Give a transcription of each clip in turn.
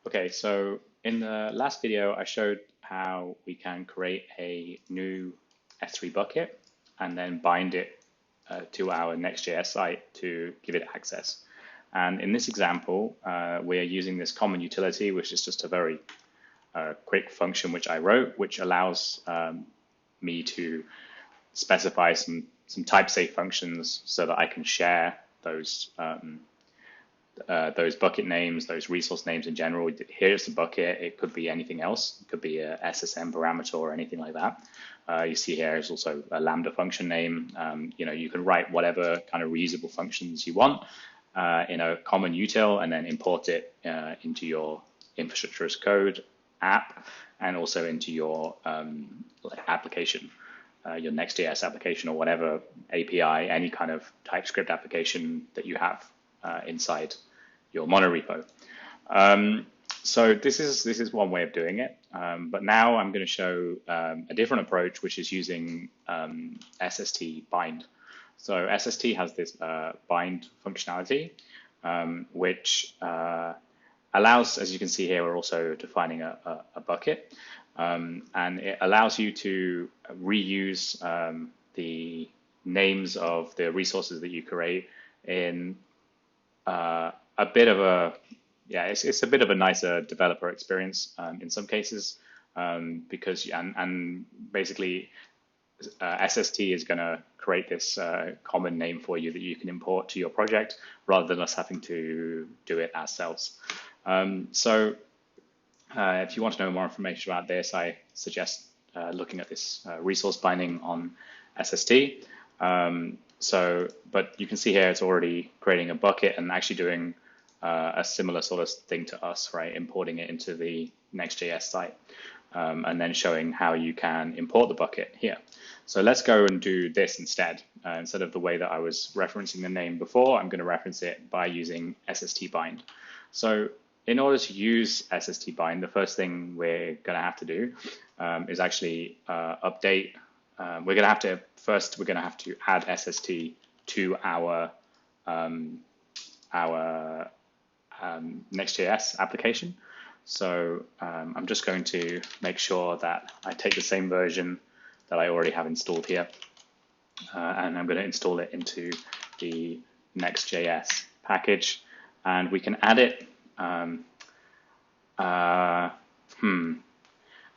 Okay, so in the last video, I showed how we can create a new S3 bucket and then bind it to our Next.js site to give it access. And in this example, we're using this common utility, which is just a very quick function which I wrote, which allows me to specify some type-safe functions so that I can share those bucket names, those resource names in general. Here's the bucket. It could be anything else. It could be a SSM parameter or anything like that. You see here is also a Lambda function name. You can write whatever kind of reusable functions you want in a common util and then import it into your infrastructure as code app and also into your application, your Next.js application or whatever API, any kind of TypeScript application that you have inside your monorepo. So this is one way of doing it, but now I'm going to show a different approach, which is using SST bind. So SST has this bind functionality, which allows, as you can see here, we're also defining a bucket, and it allows you to reuse the names of the resources that you create in a bit of a, it's a bit of a nicer developer experience in some cases, because and basically SST is going to create this common name for you that you can import to your project rather than us having to do it ourselves. So if you want to know more information about this, I suggest looking at this resource binding on SST. But you can see here it's already creating a bucket and actually doing a similar sort of thing to us, right? Importing it into the Next.js site and then showing how you can import the bucket here. So let's go and do this instead. Instead of the way that I was referencing the name before, I'm going to reference it by using SST bind. So in order to use SST bind, the first thing we're going to have to do is actually update. We're going to have to add SST to our Next.js application. So I'm just going to make sure that I take the same version that I already have installed here, and I'm going to install it into the Next.js package, and we can add it.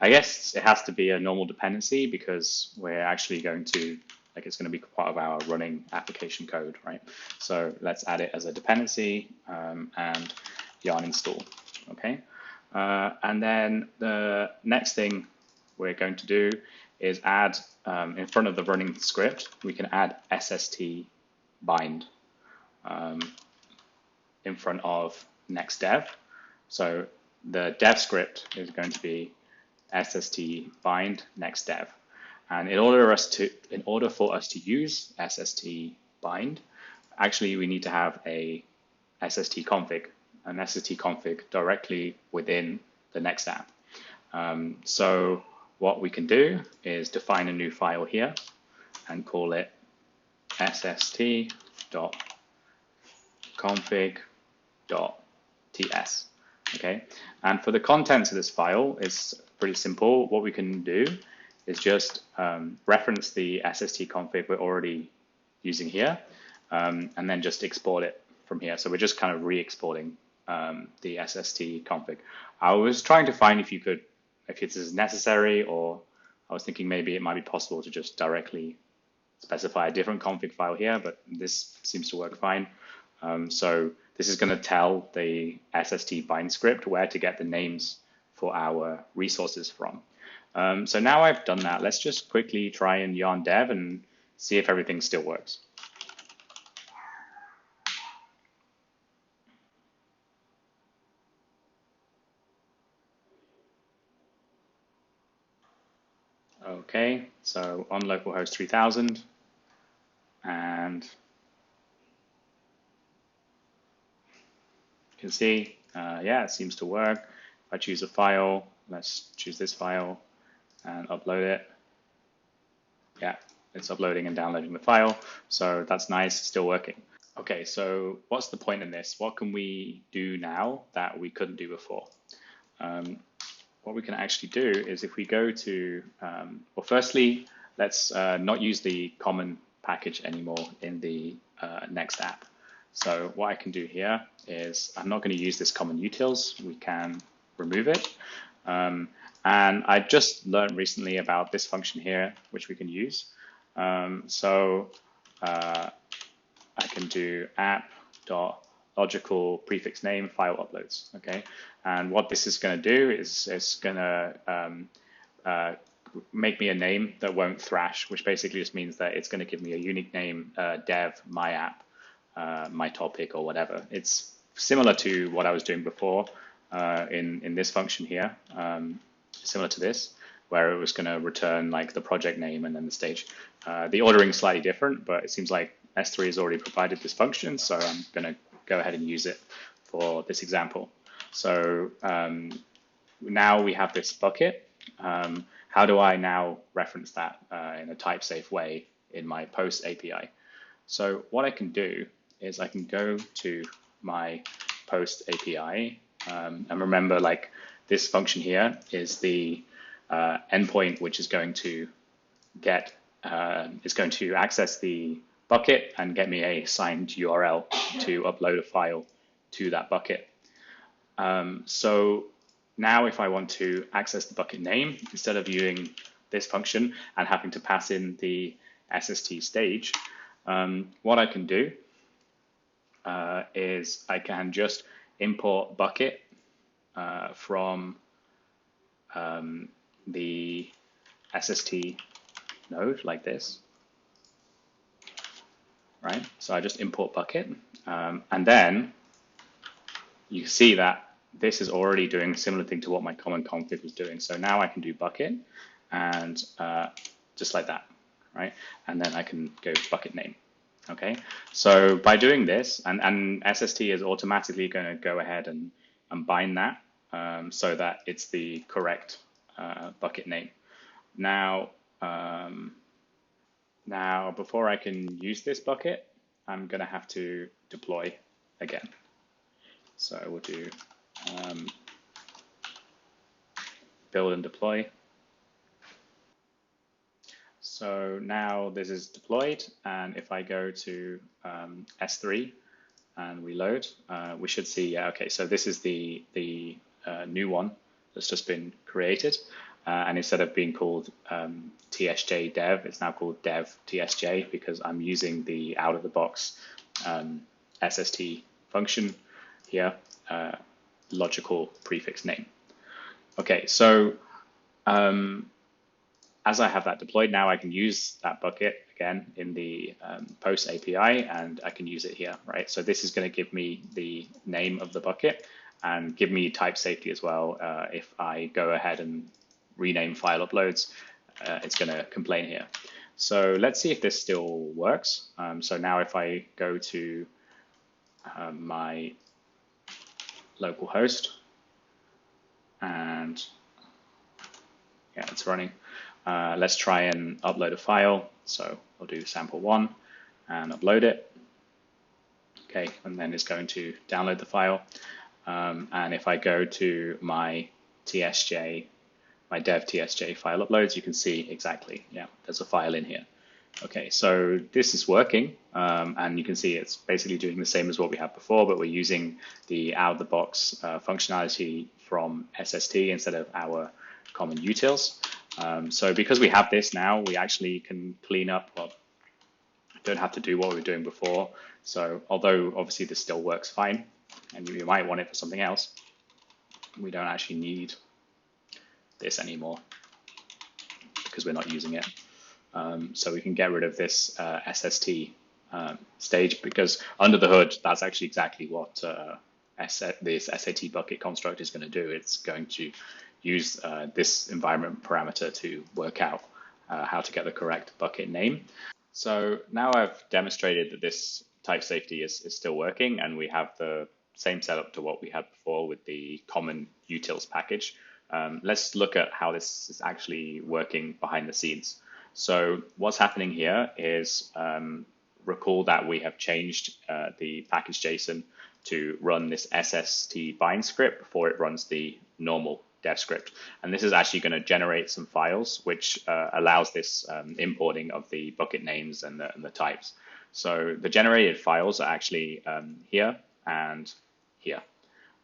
I guess it has to be a normal dependency because we're actually going to, it's going to be part of our running application code, right? So let's add it as a dependency and yarn install, okay? And then the next thing we're going to do is add, in front of the running script, we can add SST bind in front of next dev. So the dev script is going to be SST bind next dev. And in order for us to use SST bind, actually we need to have a SST config, an SST config directly within the next app. So what we can do is define a new file here and call it sst.config.ts. Okay, and for the contents of this file, it's pretty simple. What we can do is just reference the SST config we're already using here, and then just export it from here. So we're just kind of re-exporting the SST config. I was trying to find if this is necessary, or I was thinking maybe it might be possible to just directly specify a different config file here, but this seems to work fine. So this is going to tell the SST bind script where to get the names for our resources from. So now I've done that, let's just quickly try and yarn dev and see if everything still works. Okay, so on localhost 3000, and you can see, yeah, it seems to work. If I choose a file, let's choose this file and upload it. Yeah, it's uploading and downloading the file, so that's nice, still working. Okay, so what's the point in this? What can we do now that we couldn't do before? What we can actually do is if we go to, well, firstly, let's not use the common package anymore in the next app. So what I can do here is I'm not going to use this common utils. We can remove it. And I just learned recently about this function here, which we can use. So I can do app.logical prefix name file uploads. Okay, and what this is going to do is it's going to make me a name that won't thrash, which basically just means that it's going to give me a unique name, dev, my app, my topic, or whatever. It's similar to what I was doing before in this function here, similar to this, where it was going to return like the project name and then the stage. The ordering is slightly different, but it seems like S3 has already provided this function, so I'm going to go ahead and use it for this example. So now we have this bucket. How do I now reference that in a type-safe way in my post API? So what I can do is I can go to my post API, and remember, like, this function here is the endpoint which is going to get is going to access the bucket and get me a signed URL to upload a file to that bucket. So now if I want to access the bucket name, instead of using this function and having to pass in the SST stage, what I can do is I can just import bucket from the SST node like this, right? So I just import bucket, and then you see that this is already doing a similar thing to what my common config was doing. So now I can do bucket and just like that, right? And then I can go bucket name. Okay, so by doing this, and SST is automatically going to go ahead and bind that so that it's the correct bucket name. Now, before I can use this bucket, I'm going to have to deploy again. So we'll do build and deploy. So now this is deployed, and if I go to S3 and we load, we should see, yeah, okay, so this is the new one that's just been created, and instead of being called TSJ dev, it's now called dev TSJ because I'm using the out-of-the-box SST function here, logical prefix name. Okay, so as I have that deployed, now I can use that bucket again in the post API, and I can use it here, right? So this is going to give me the name of the bucket and give me type safety as well. If I go ahead and rename file uploads, it's going to complain here. So let's see if this still works. So now if I go to my local host, and yeah, it's running. Let's try and upload a file. So I'll do sample1 and upload it. Okay, and then it's going to download the file. And if I go to my TSJ, my dev TSJ file uploads, you can see exactly, yeah, there's a file in here. Okay, so this is working, and you can see it's basically doing the same as what we had before, but we're using the out-of-the-box functionality from SST instead of our common utils. So because we have this now, we actually can clean up, well, don't have to do what we were doing before. So although obviously this still works fine, and you might want it for something else, we don't actually need this anymore because we're not using it. So we can get rid of this SST stage, because under the hood, that's actually exactly what this SAT bucket construct is going to do. It's going to use this environment parameter to work out how to get the correct bucket name. So now I've demonstrated that this type safety is still working, and we have the same setup to what we had before with the common utils package. Let's look at how this is actually working behind the scenes. So what's happening here is recall that we have changed the package JSON to run this SST bind script before it runs the normal dev script. And this is actually going to generate some files, which allows this importing of the bucket names and the types. So the generated files are actually here and here.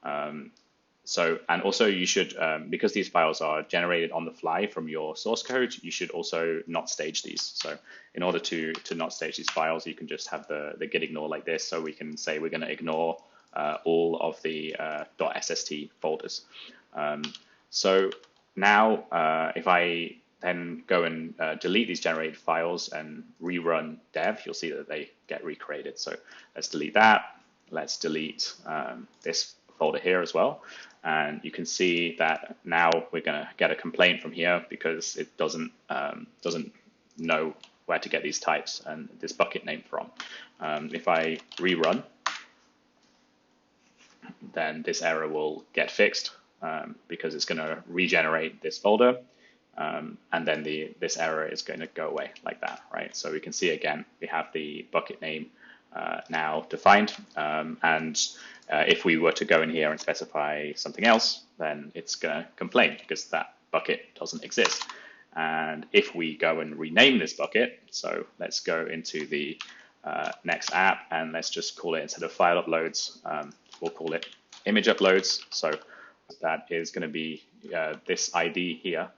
And also you should, because these files are generated on the fly from your source code, you should also not stage these. So in order to not stage these files, you can just have the git ignore like this. So we can say we're going to ignore all of the .sst folders. So now if I then go and delete these generated files and rerun dev, you'll see that they get recreated. So let's delete that. Let's delete this folder here as well. And you can see that now we're going to get a complaint from here because it doesn't know where to get these types and this bucket name from. If I rerun, then this error will get fixed because it's going to regenerate this folder. And then this error is going to go away like that, right? So we can see again, we have the bucket name now defined. If we were to go in here and specify something else, then it's going to complain because that bucket doesn't exist. And if we go and rename this bucket, so let's go into the next app and let's just call it, instead of file uploads, we'll call it image uploads. So that is going to be this ID here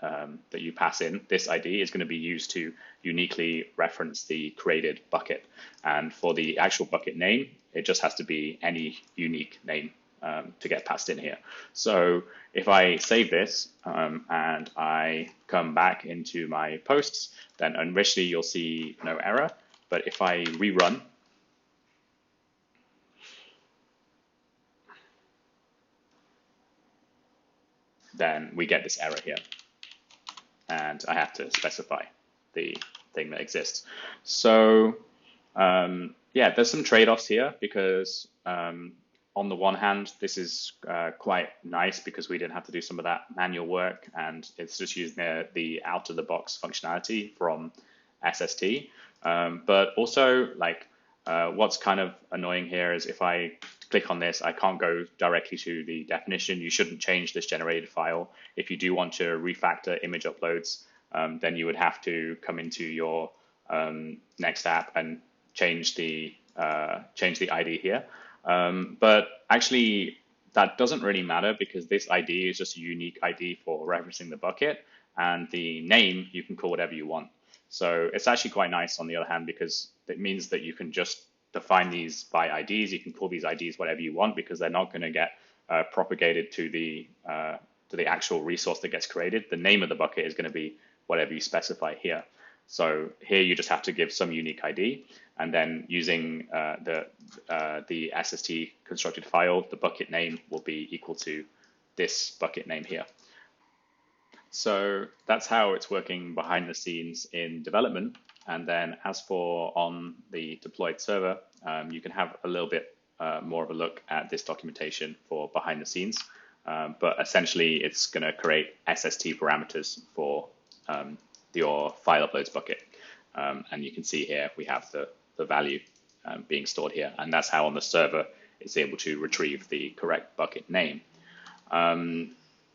that you pass in. This ID is going to be used to uniquely reference the created bucket. And for the actual bucket name, it just has to be any unique name to get passed in here. So if I save this and I come back into my posts, then initially you'll see no error. But if I rerun, then we get this error here. And I have to specify the thing that exists. So yeah, there's some trade-offs here because on the one hand, this is quite nice because we didn't have to do some of that manual work, and it's just using the out-of-the-box functionality from SST. But also, like, what's kind of annoying here is if I click on this, I can't go directly to the definition. You shouldn't change this generated file. If you do want to refactor image uploads, then you would have to come into your next app and change the ID here. But actually, that doesn't really matter because this ID is just a unique ID for referencing the bucket, and the name you can call whatever you want. So it's actually quite nice on the other hand because it means that you can just define these by IDs. You can call these IDs whatever you want because they're not going to get propagated to the actual resource that gets created. The name of the bucket is going to be whatever you specify here. So here you just have to give some unique ID, and then using the SST constructed file, the bucket name will be equal to this bucket name here. So that's how it's working behind the scenes in development. And then as for on the deployed server, you can have a little bit more of a look at this documentation for behind the scenes. But essentially, it's going to create SST parameters for your file uploads bucket. And you can see here we have the value being stored here. And that's how on the server it's able to retrieve the correct bucket name.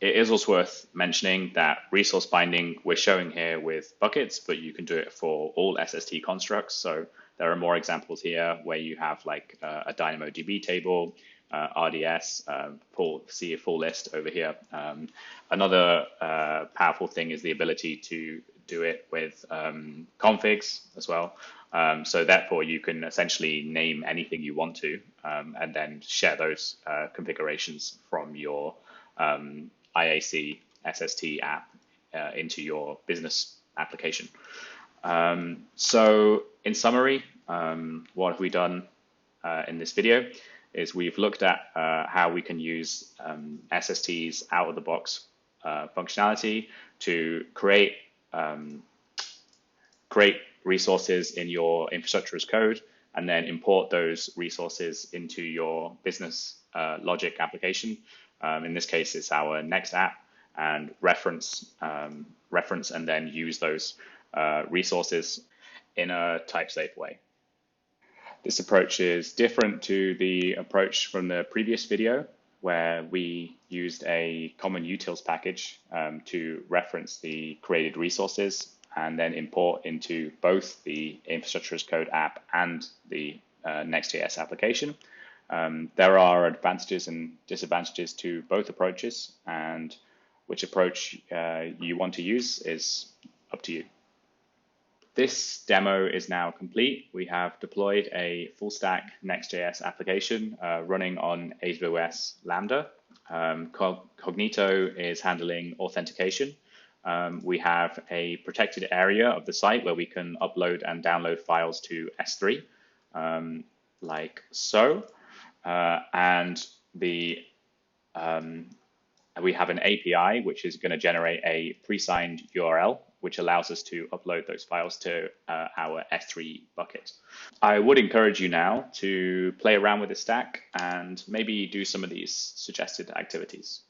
It is also worth mentioning that resource binding we're showing here with buckets, but you can do it for all SST constructs. So there are more examples here where you have like a DynamoDB table, RDS, see a full list over here. Another powerful thing is the ability to do it with configs as well. So therefore you can essentially name anything you want to and then share those configurations from your IAC SST app into your business application. So in summary, what have we done in this video is we've looked at how we can use SST's out-of-the-box functionality to create resources in your infrastructure as code and then import those resources into your business logic application. In this case, it's our next app, and reference and then use those resources in a type safe way. This approach is different to the approach from the previous video, where we used a common utils package to reference the created resources and then import into both the infrastructure as code app and the Next.js application. There are advantages and disadvantages to both approaches, and which approach you want to use is up to you. This demo is now complete. We have deployed a full stack Next.js application running on AWS Lambda. Cognito is handling authentication. We have a protected area of the site where we can upload and download files to S3, like so. And we have an API which is going to generate a pre-signed URL, which allows us to upload those files to our S3 bucket. I would encourage you now to play around with the stack and maybe do some of these suggested activities.